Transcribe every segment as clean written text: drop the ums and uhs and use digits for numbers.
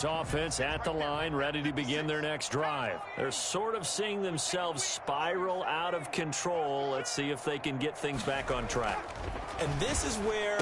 Offense at the line, ready to begin their next drive. They're sort of seeing themselves spiral out of control. Let's see if they can get things back on track. And this is where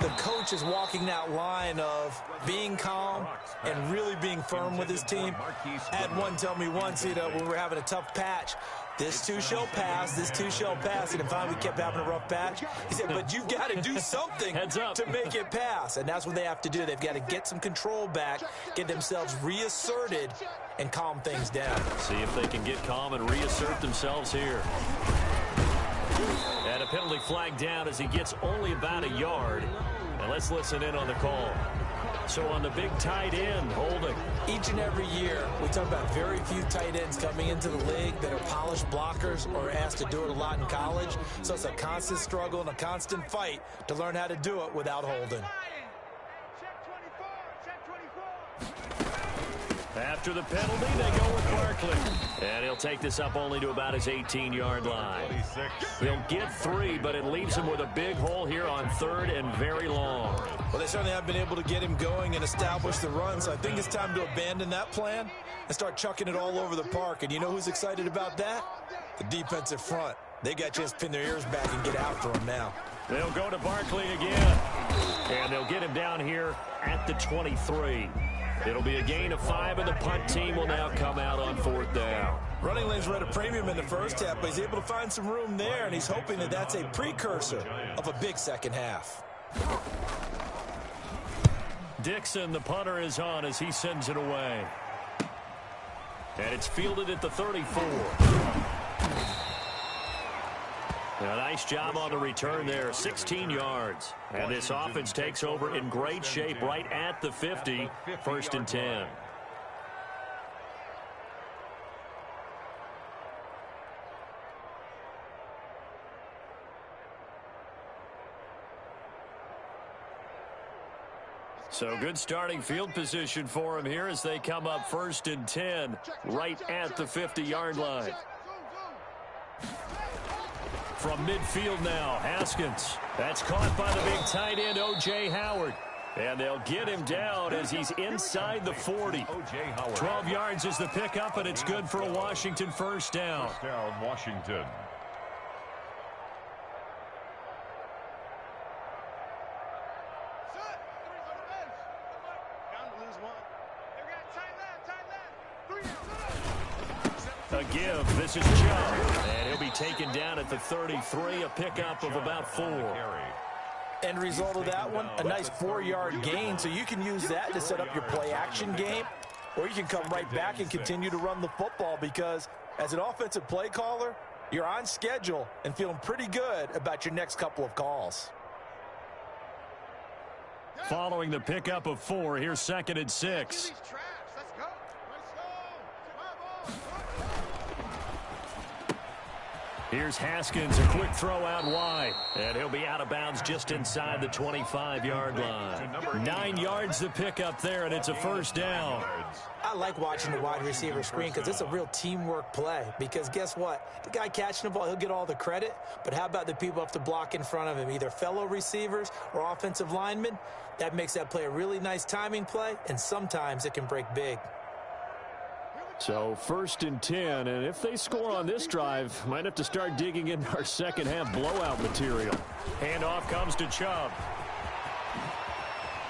the coach is walking that line of being calm and really being firm with his team. I had one tell me once, when we were having a tough patch, this too shall pass, this too shall pass. And finally we kept having a rough patch. He said, but you've got to do something to make it pass. And that's what they have to do. They've got to get some control back, get themselves reasserted, and calm things down. See if they can get calm and reassert themselves here. And a penalty flag down as he gets only about a yard. And let's listen in on the call. So on the big tight end, holding. Each and every year, we talk about very few tight ends coming into the league that are polished blockers or asked to do it a lot in college. So it's a constant struggle and a constant fight to learn how to do it without holding. After the penalty, they go with Barkley. And he'll take this up only to about his 18-yard line. He'll get 3, but it leaves him with a big hole here on 3rd and very long. Well, they certainly have been able to get him going and establish the run, so I think it's time to abandon that plan and start chucking it all over the park. And you know who's excited about that? The defensive front. They got a chance to pin their ears back and get after him now. They'll go to Barkley again. And they'll get him down here at the 23. It'll be a gain of 5, and the punt team will now come out on 4th down. Running lanes were at a premium in the first half, but he's able to find some room there, and he's hoping that that's a precursor of a big second half. Dixon, the punter, is on as he sends it away. And it's fielded at the 34. A nice job on the return there, 16 yards. And this offense takes over in great shape right at the 50, 1st and 10. So good starting field position for him here as they come up 1st and 10 right at the 50-yard line. From midfield now, Haskins. That's caught by the big tight end, O.J. Howard. And they'll get him down as he's inside the 40. 12 yards is the pickup, and it's good for a Washington 1st down. First down, Washington. A give. This is Chubb. And he'll be taken down at the 33, a pickup of about 4. End result of that one, a nice 4-yard gain, so you can use that to set up your play-action game, or you can come right back and continue to run the football because as an offensive play caller, you're on schedule and feeling pretty good about your next couple of calls. Following the pickup of 4, here's 2nd and 6. Here's Haskins, a quick throw out wide. And he'll be out of bounds just inside the 25-yard line. 9 yards to pick up there, and it's a 1st down. I like watching the wide receiver screen because it's a real teamwork play. Because guess what? The guy catching the ball, he'll get all the credit. But how about the people up to block in front of him, either fellow receivers or offensive linemen? That makes that play a really nice timing play, and sometimes it can break big. So 1st and 10, and if they score on this drive, might have to start digging into our second half blowout material. Handoff comes to Chubb.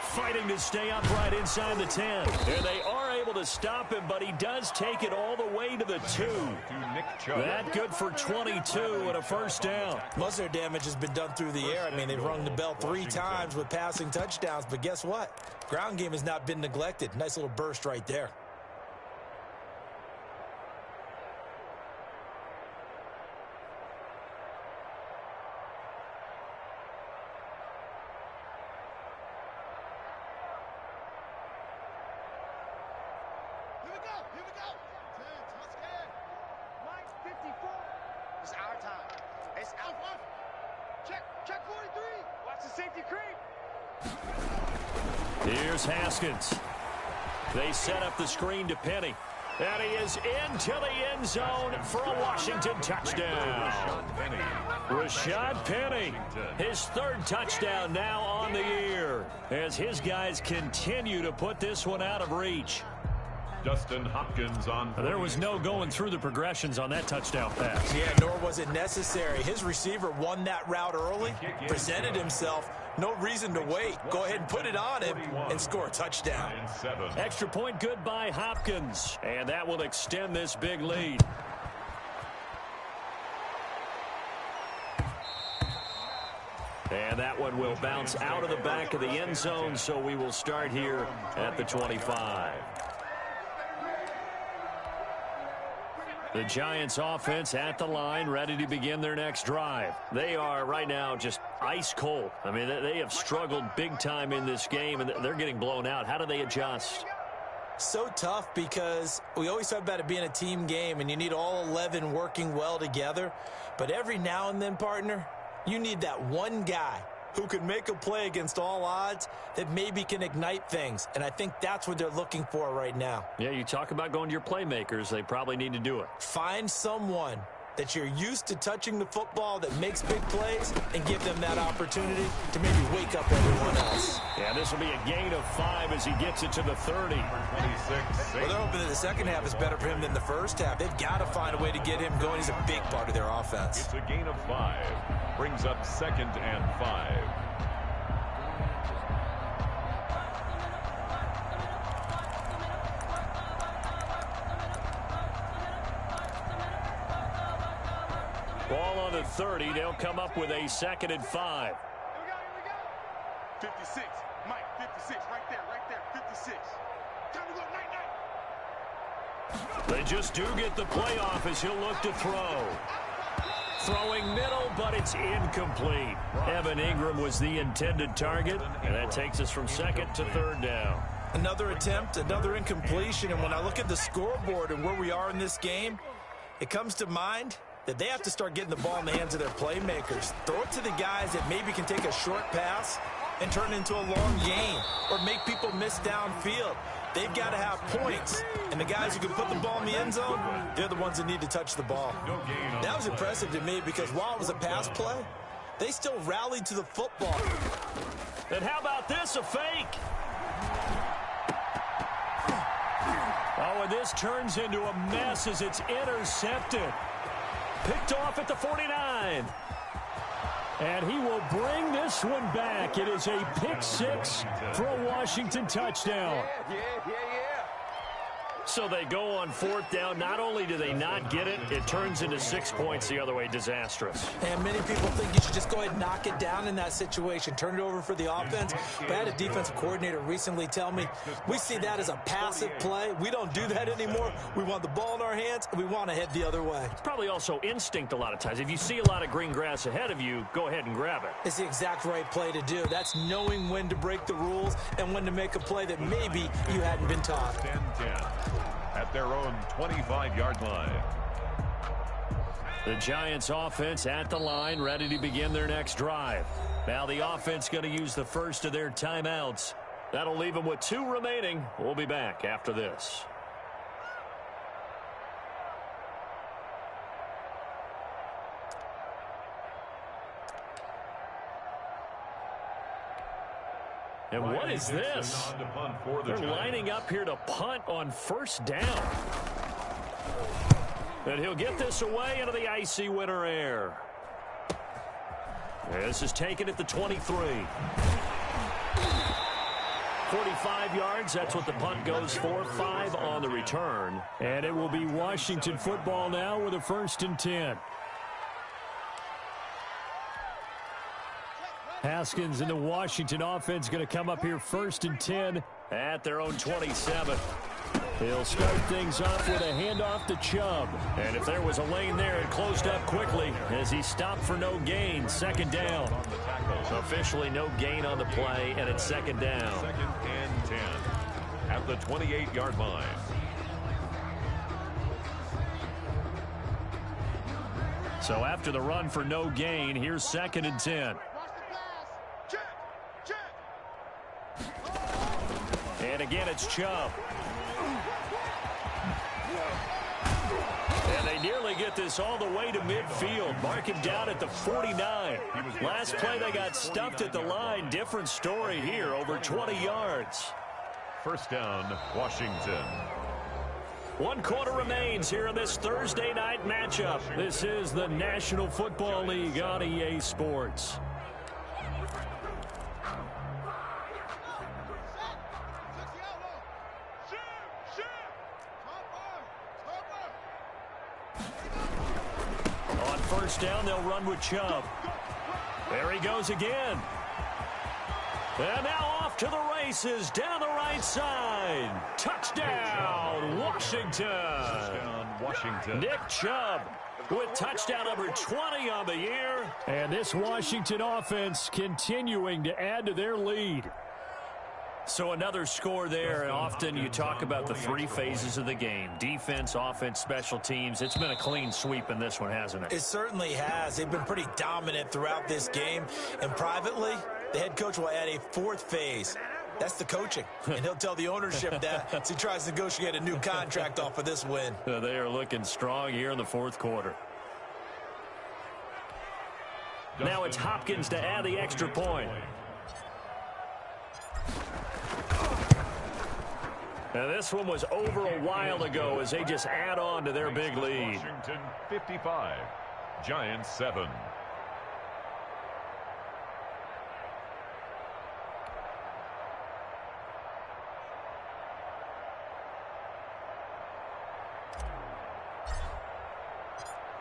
Fighting to stay upright inside the 10. And they are able to stop him, but he does take it all the way to the 2. That good for 22 and a 1st down. Most of their damage has been done through the air. I mean, they've rung the bell 3 times with passing touchdowns, but guess what? Ground game has not been neglected. Nice little burst right there. Here's Haskins. They set up the screen to Penny. And he is into the end zone for a Washington touchdown. Rashad Penny, his third touchdown now on the year, as his guys continue to put this one out of reach. Justin Hopkins on. There was no going through the progressions on that touchdown pass. Yeah, nor was it necessary. His receiver won that route early, presented himself. No reason to wait. Go ahead and put it on him and score a touchdown. Extra point good by Hopkins, and that will extend this big lead. And that one will bounce out of the back of the end zone, so we will start here at the 25. The Giants offense at the line, ready to begin their next drive. They are right now just ice cold. I mean, they have struggled big time in this game, and they're getting blown out. How do they adjust? So tough, because we always talk about it being a team game, and you need all 11 working well together. But every now and then, partner, you need that one guy who can make a play against all odds that maybe can ignite things. And I think that's what they're looking for right now. Yeah, you talk about going to your playmakers. They probably need to do it. Find someone that you're used to touching the football that makes big plays and give them that opportunity to maybe wake up everyone else. Yeah, this will be a gain of 5 as he gets it to the 30. 26. Well, they're hoping that the second half is better for him than the first half. They've got to find a way to get him going. He's a big part of their offense. It's a gain of 5. Brings up 2nd and 5. Ball on the 30. They'll come up with a 2nd and 5. 56. Mike, 56. Right there. 56. Time to go, night. They just do get the play off as he'll look to throw. Throwing middle, but it's incomplete. Evan Ingram was the intended target, and that takes us from 2nd to 3rd down. Another attempt, another incompletion, and when I look at the scoreboard and where we are in this game, it comes to mind that they have to start getting the ball in the hands of their playmakers. Throw it to the guys that maybe can take a short pass and turn it into a long gain or make people miss downfield. They've got to have points, and the guys who can put the ball in the end zone, they're the ones that need to touch the ball. That was impressive to me, because while it was a pass play, they still rallied to the football. And how about this, a fake? Oh, and this turns into a mess as it's intercepted. Picked off at the 49. And he will bring this one back. It is a pick 6 for a Washington touchdown. So they go on 4th down. Not only do they not get it, it turns into 6 points the other way. Disastrous. And many people think you should just go ahead and knock it down in that situation. Turn it over for the offense. But I had a defensive coordinator recently tell me, we see that as a passive play. We don't do that anymore. We want the ball in our hands, and we want to head the other way. It's probably also instinct a lot of times. If you see a lot of green grass ahead of you, go ahead and grab it. It's the exact right play to do. That's knowing when to break the rules and when to make a play that maybe you hadn't been taught. 10-10 at their own 25-yard line. The Giants offense at the line, ready to begin their next drive. Now the offense going to use the first of their timeouts. That'll leave them with 2 remaining. We'll be back after this. And what is this? They're lining up here to punt on 1st down. And he'll get this away into the icy winter air. This is taken at the 23. 45 yards, that's what the punt goes for. 5 on the return. And it will be Washington football now with a 1st and 10. Haskins and the Washington offense going to come up here 1st and 10 at their own 27. He'll start things off with a handoff to Chubb. And if there was a lane there, it closed up quickly as he stopped for no gain. 2nd down. So officially no gain on the play, and it's 2nd down. 2nd and 10 at the 28-yard line. So after the run for no gain, here's 2nd and 10. And again, it's Chubb. And they nearly get this all the way to midfield. Mark him down at the 49. Last play, they got stuffed at the line. Different story here, over 20 yards. First down, Washington. 1 quarter remains here in this Thursday night matchup. This is the National Football League on EA Sports. On first down, they'll run with Chubb. There he goes again. And now off to the races down the right side. Touchdown, Washington. Touchdown, Washington. Nick Chubb with touchdown number 20 on the year. And this Washington offense continuing to add to their lead. So another score there, and often you talk about the 3 phases of the game. Defense, offense, special teams. It's been a clean sweep in this one, hasn't it? It certainly has. They've been pretty dominant throughout this game. And privately, the head coach will add a 4th phase. That's the coaching. And he'll tell the ownership that as he tries to negotiate a new contract off of this win. They are looking strong here in the 4th quarter. Now it's Hopkins to add the extra point. Now this one was over a while ago as they just add on to their big lead. Washington 55, Giants 7.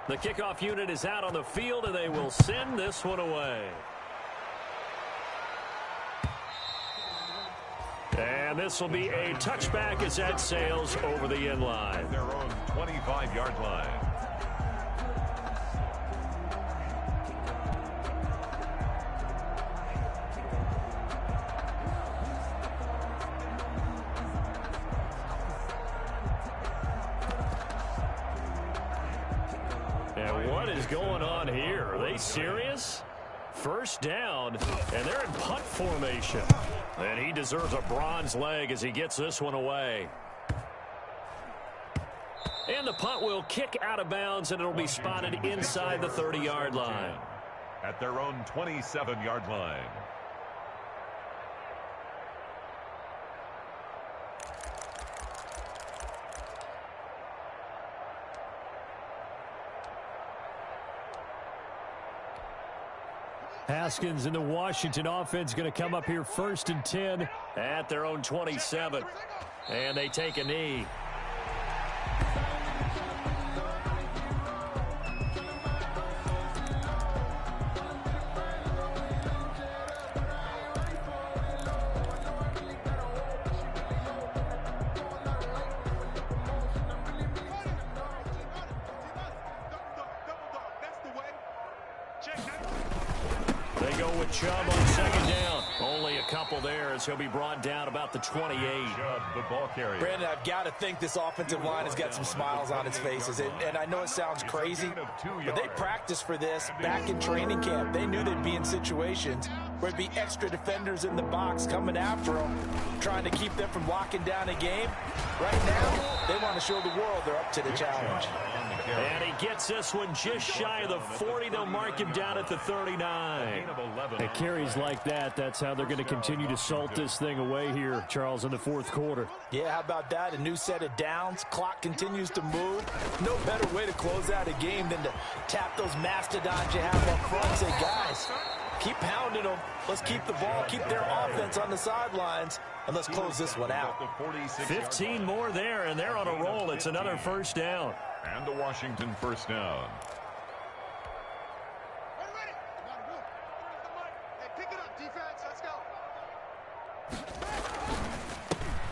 The kickoff unit is out on the field, and they will send this one away. And this will be a touchback as that sails over the end line. Their own 25-yard line. And what is going on here? Are they serious? First down, and they're in punt formation. And he deserves a bronze leg as he gets this one away. And the punt will kick out of bounds, and it'll be spotted inside the 30-yard line. At their own 27-yard line. Haskins and the Washington offense going to come up here 1st and 10 at their own 27. And they take a knee. They go with Chubb on 2nd down. Only a couple there as he'll be brought down about the 28. Chubb, the ball carrier. Brandon, I've got to think this offensive line has got some smiles on its faces. And I know it sounds crazy, but they practiced for this back in training camp. They knew they'd be in situations where it'd be extra defenders in the box coming after them, trying to keep them from locking down a game. Right now, they want to show the world they're up to the challenge. And he gets this one just shy of the 40. They'll mark him down at the 39. At carries like that, that's how they're going to continue to salt this thing away here, Charles, in the 4th quarter. Yeah, how about that? A new set of downs. Clock continues to move. No better way to close out a game than to tap those mastodons you have up front and say, guys, keep pounding them. Let's keep the ball, keep their offense on the sidelines, and let's close this one out. 15 more there, and they're on a roll. It's another first down. And a Washington first down.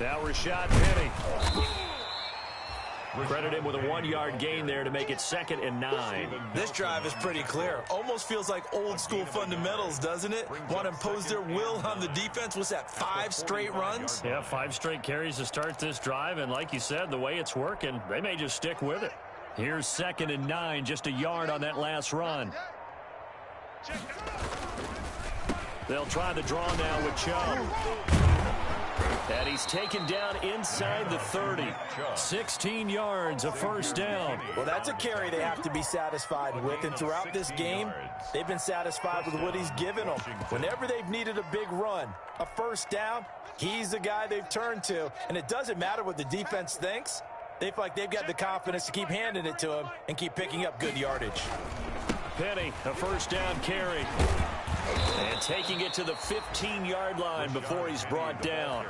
Now Rashad Penny. Credit him with a 1-yard gain there to make it 2nd and 9. This drive is pretty clear. Almost feels like old school fundamentals, doesn't it? Want to impose their will on the defense. What's that, 5 straight runs? Yeah, 5 straight carries to start this drive. And like you said, the way it's working, they may just stick with it. Here's 2nd and 9, just a yard on that last run. They'll try the draw now with Chubb. And he's taken down inside the 30. 16 yards, a first down. Well, that's a carry they have to be satisfied with. And throughout this game, they've been satisfied with what he's given them. Whenever they've needed a big run, a first down, he's the guy they've turned to. And it doesn't matter what the defense thinks. They feel like they've got the confidence to keep handing it to him and keep picking up good yardage. Penny, a first down carry. And taking it to the 15-yard line before he's brought down.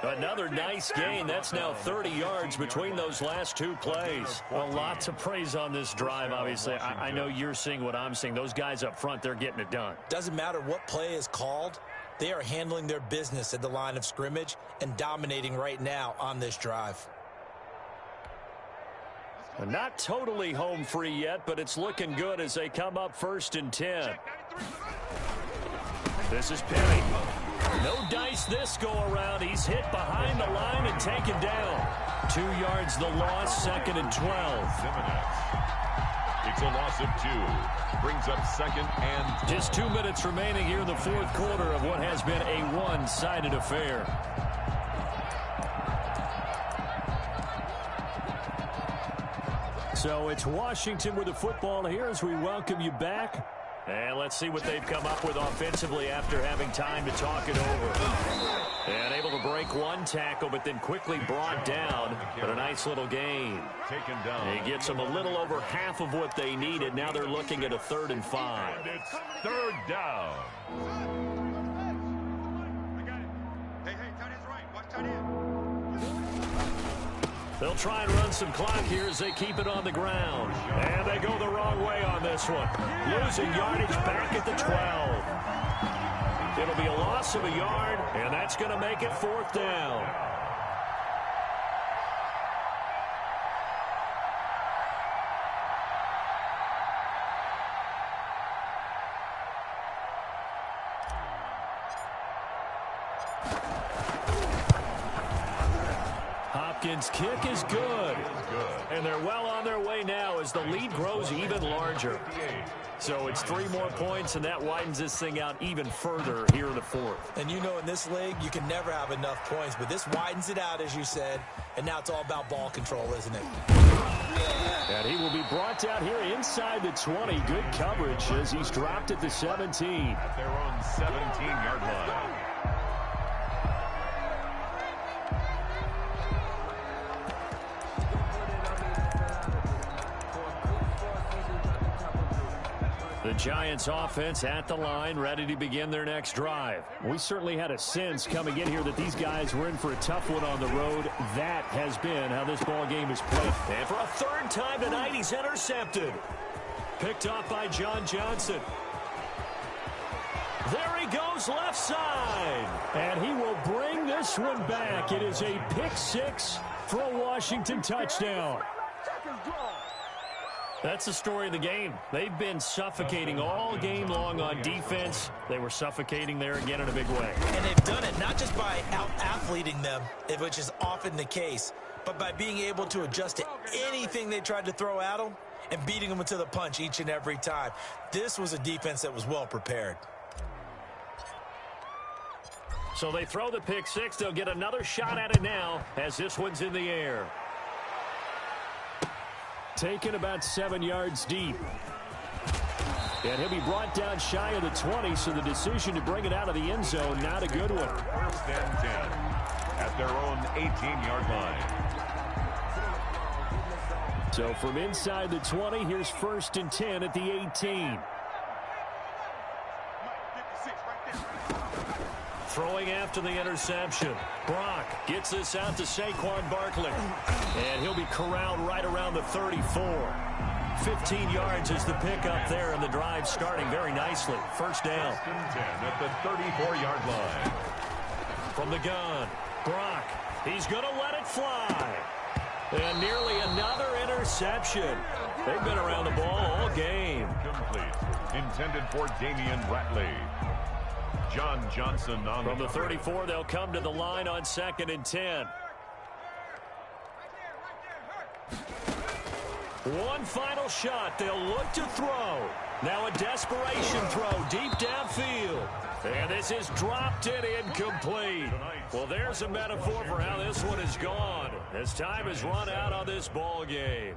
Another nice gain. That's now 30 yards between those last two plays. Well, lots of praise on this drive, obviously. I know you're seeing what I'm seeing. Those guys up front, they're getting it done. Doesn't matter what play is called. They are handling their business at the line of scrimmage and dominating right now on this drive. Not totally home free yet, but it's looking good as they come up 1st and 10. This is Penny. No dice this go around. He's hit behind the line and taken down. 2 yards the loss, 2nd and 12. It's a loss of 2. Brings up 2nd and 12. Just 2 minutes remaining here in the fourth quarter of what has been a one-sided affair. So it's Washington with the football here as we welcome you back. And let's see what they've come up with offensively after having time to talk it over. And able to break one tackle, but then quickly brought down. But a nice little gain. Taken down. He gets them a little over half of what they needed. Now they're looking at a 3rd and 5. And it's 3rd down. I got it. Hey, tight end's right. Watch tight end. They'll try and run some clock here as they keep it on the ground. And they go the wrong way on this one. Losing yardage back at the 12. It'll be a loss of a yard, and that's going to make it 4th down. Hopkins' kick is good. And they're well on their way now as the lead grows even larger. So it's 3 more points, and that widens this thing out even further here in the 4th. And you know in this league, you can never have enough points, but this widens it out, as you said, and now it's all about ball control, isn't it? And he will be brought down here inside the 20. Good coverage as he's dropped at the 17. At their own 17-yard line. The Giants offense at the line, ready to begin their next drive. We certainly had a sense coming in here that these guys were in for a tough one on the road. That has been how this ball game is played. And for a 3rd time tonight, he's intercepted. Picked off by John Johnson. There he goes left side. And he will bring this one back. It is a pick 6 for a Washington touchdown. That's the story of the game. They've been suffocating all game long on defense. They were suffocating there again in a big way. And they've done it not just by out-athleting them, which is often the case, but by being able to adjust to anything they tried to throw at them and beating them to the punch each and every time. This was a defense that was well prepared. So they throw the pick 6. They'll get another shot at it now as this one's in the air. Taken about 7 yards deep. And he'll be brought down shy of the 20, so the decision to bring it out of the end zone, not a good one. 1st and 10 at their own 18-yard line. So from inside the 20, here's 1st and 10 at the 18. Throwing after the interception. Brock gets this out to Saquon Barkley. And he'll be corralled right around the 34. 15 yards is the pickup there, and the drive starting very nicely. 1st down. 1st and 10 at the 34-yard line. From the gun, Brock. He's going to let it fly. And nearly another interception. They've been around the ball all game. Complete. Intended for Damian Ratley. John Johnson on from the 34. They'll come to the line on 2nd and 10. One final shot. They'll look to throw. Now a desperation throw deep downfield. And this is dropped and incomplete. Well, there's a metaphor for how this one is gone. As time has run out on this ball game.